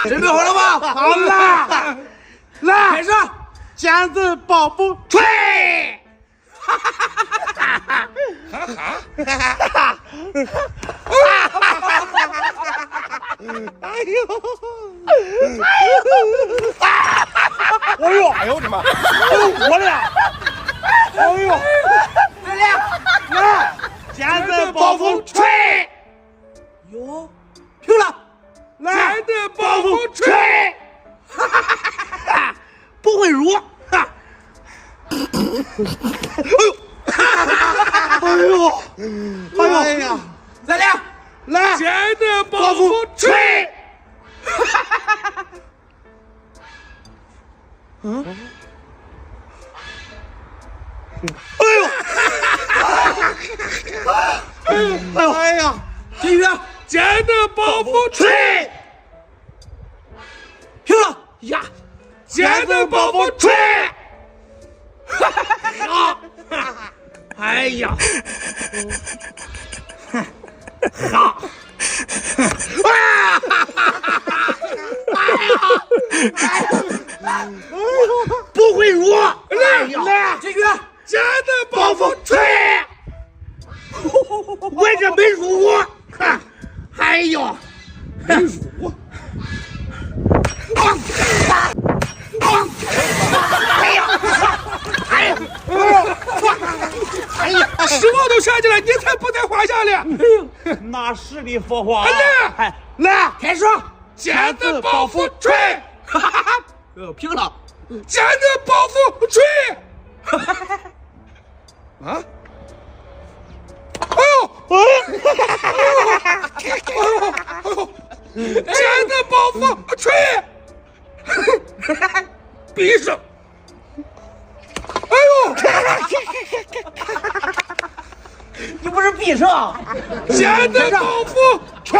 准备好了吗？好了，来，开始，剪子包袱吹！哈哈！哎呦！哎呦！哎呦我的妈！我的！哎呦！来，剪子包袱吹！哟，平了！来，剪子包袱吹！不会撸！哈！哎呦！哎呀！再来！来，剪子包袱吹！嗯？哎呦！哎呀！继续，剪子包袱吹！平了呀！剪子包袱吹！好！哎呀！好！不会撸！来，继续，剪子包袱吹！我这没入我，哎呦，没入我，哎呀，10万都下去了，你才不在话下呢。那是的，佛花。来，开始，剪子包袱吹！平了，剪子包袱吹！啊！哎呦！剪子包袱吹！闭上！哎呦！你不是闭上？剪子包袱吹！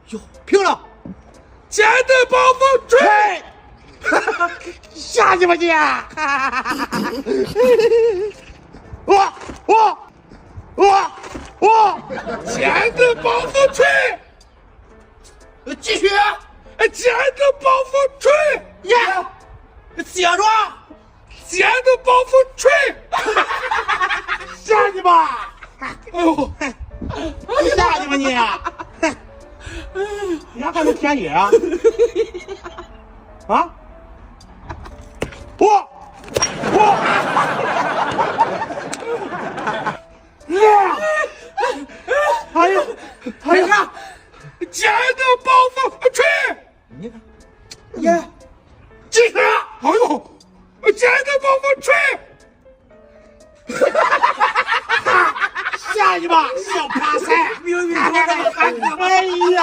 哟，平了！剪子包袱吹！下去吧你！剪子包袱吹！继续！剪子包袱吹！呀！接着！剪子包袱吹！下去吧！哎呦！下去吧你！你还能舔野啊？啊！哎呀！哎呀！剪子包袱吹！你看，耶！继续！哎呦！剪子包袱吹！下去吧，小爬菜！明明说的，哎呀！